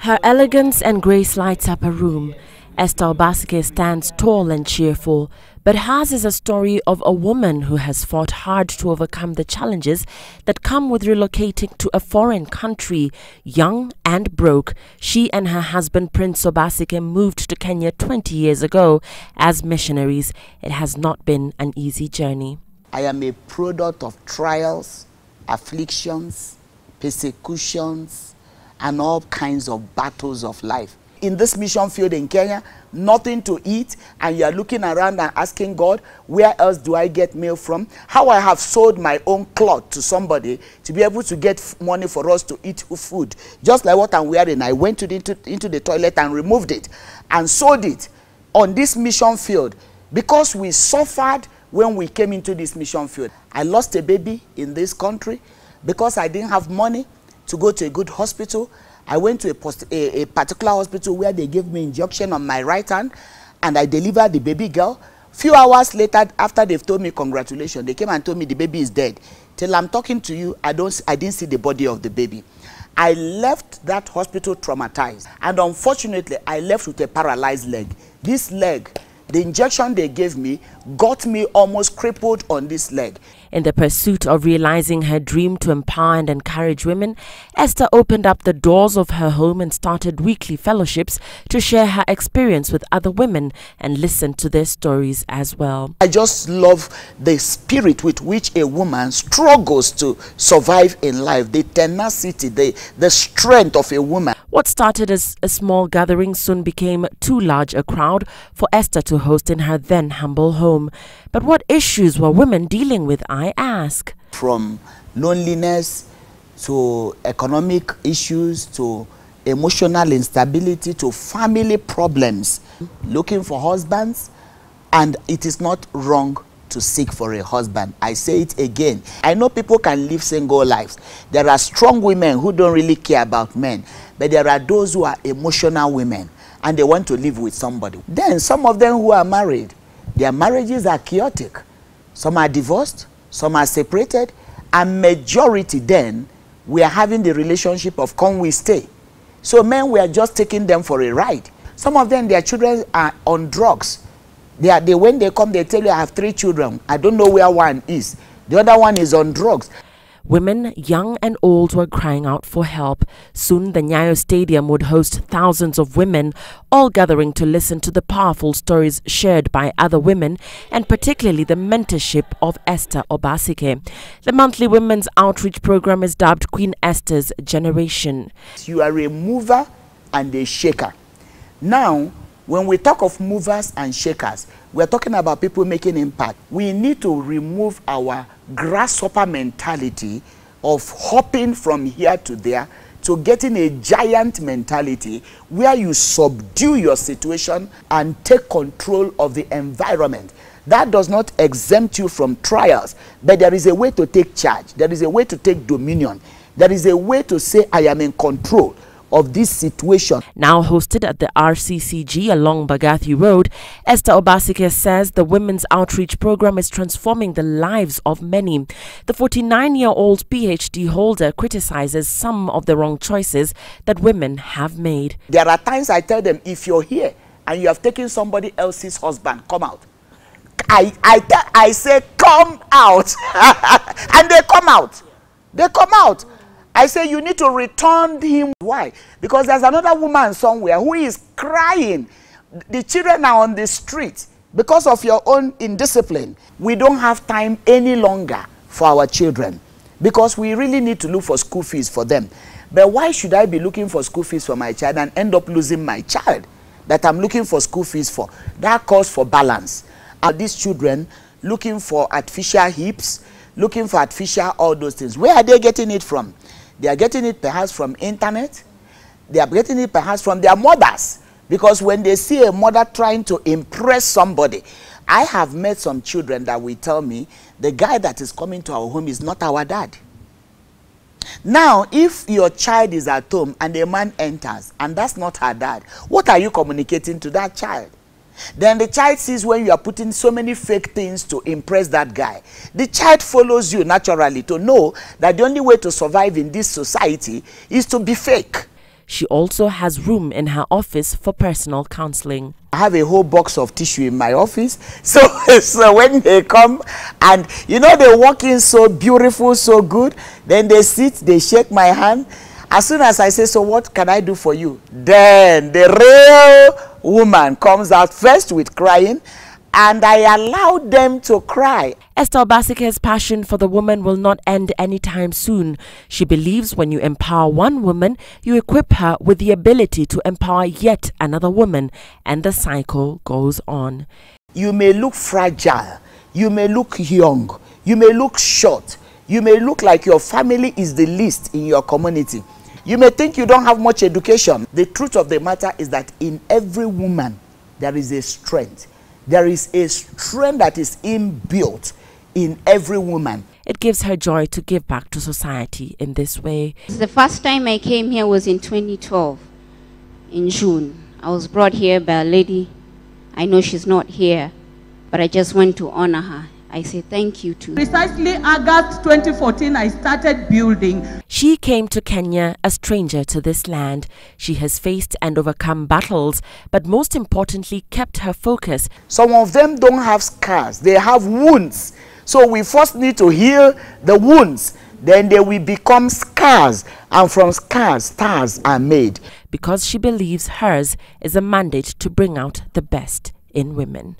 Her elegance and grace lights up a room. Esther Obasike stands tall and cheerful, but hers is a story of a woman who has fought hard to overcome the challenges that come with relocating to a foreign country. Young and broke, she and her husband Prince Obasike moved to Kenya 20 years ago as missionaries. It has not been an easy journey. I am a product of trials, afflictions, persecutions, and all kinds of battles of life. In this mission field in Kenya, nothing to eat, and you are looking around and asking God, where else do I get meal from? How I have sold my own cloth to somebody to be able to get money for us to eat food. Just like what I'm wearing, I went into the toilet and removed it and sold it on this mission field because we suffered when we came into this mission field. I lost a baby in this country because I didn't have money to go to a good hospital. I went to a particular hospital where they gave me injection on my right hand, and I delivered the baby girl. Few hours later, after they've told me congratulations, they came and told me the baby is dead. Till I'm talking to you, I didn't see the body of the baby. I left that hospital traumatized, and unfortunately, I left with a paralyzed leg. This leg, the injection they gave me got me almost crippled on this leg. In the pursuit of realizing her dream to empower and encourage women, Esther opened up the doors of her home and started weekly fellowships to share her experience with other women and listen to their stories as well. I just love the spirit with which a woman struggles to survive in life, the tenacity, the strength of a woman. What started as a small gathering soon became too large a crowd for Esther to host in her then humble home. But what issues were women dealing with, I ask? From loneliness to economic issues to emotional instability to family problems, looking for husbands, and it is not wrong to seek for a husband. I say it again. I know people can live single lives. There are strong women who don't really care about men, but there are those who are emotional women and they want to live with somebody. Then some of them who are married, their marriages are chaotic. Some are divorced, some are separated, and majority then we are having the relationship of come we stay. So men, we are just taking them for a ride. Some of them, their children are on drugs. When they come, they tell you, I have 3 children. I don't know where one is. The other one is on drugs. Women, young and old, were crying out for help. Soon, the Nyayo Stadium would host thousands of women, all gathering to listen to the powerful stories shared by other women, and particularly the mentorship of Esther Obasike. The monthly women's outreach program is dubbed Queen Esther's Generation. You are a mover and a shaker. Now, when we talk of movers and shakers, we're talking about people making impact. We need to remove our grasshopper mentality of hopping from here to there to getting a giant mentality where you subdue your situation and take control of the environment. That does not exempt you from trials, but there is a way to take charge. There is a way to take dominion. There is a way to say, I am in control of this situation. Now hosted at the RCCG along Bagathi Road, Esther Obasike says the women's outreach program is transforming the lives of many. The 49-year-old PhD holder criticizes some of the wrong choices that women have made. There are times I tell them, if you're here and you have taken somebody else's husband, come out. I say, come out. And they come out. They come out. I say you need to return him. Why? Because there's another woman somewhere who is crying. The children are on the street because of your own indiscipline. We don't have time any longer for our children because we really need to look for school fees for them. But why should I be looking for school fees for my child and end up losing my child that I'm looking for school fees for? That calls for balance. Are these children looking for artificial hips, looking for artificial all those things? Where are they getting it from? They are getting it perhaps from internet. They are getting it perhaps from their mothers. Because when they see a mother trying to impress somebody, I have met some children that will tell me, the guy that is coming to our home is not our dad. Now, if your child is at home and a man enters and that's not her dad, what are you communicating to that child? Then the child sees when you are putting so many fake things to impress that guy. The child follows you naturally to know that the only way to survive in this society is to be fake. She also has room in her office for personal counseling. I have a whole box of tissue in my office. So when they come and, you know, they walk in so beautiful, so good, then they sit, they shake my hand. As soon as I say, so what can I do for you? Then the real woman comes out first with crying, and I allow them to cry. Esther Obasike's passion for the woman will not end anytime soon. She believes when you empower one woman, you equip her with the ability to empower yet another woman, and the cycle goes on. You may look fragile, you may look young, you may look short, you may look like your family is the least in your community. You may think you don't have much education. The truth of the matter is that in every woman, there is a strength. There is a strength that is inbuilt in every woman. It gives her joy to give back to society in this way. The first time I came here was in 2012, in June. I was brought here by a lady. I know she's not here, but I just went to honor her. I say thank you to. Precisely August 2014, I started building. She came to Kenya a stranger to this land. She has faced and overcome battles, but most importantly kept her focus. Some of them don't have scars, they have wounds. So we first need to heal the wounds. Then they will become scars, and from scars, stars are made. Because she believes hers is a mandate to bring out the best in women.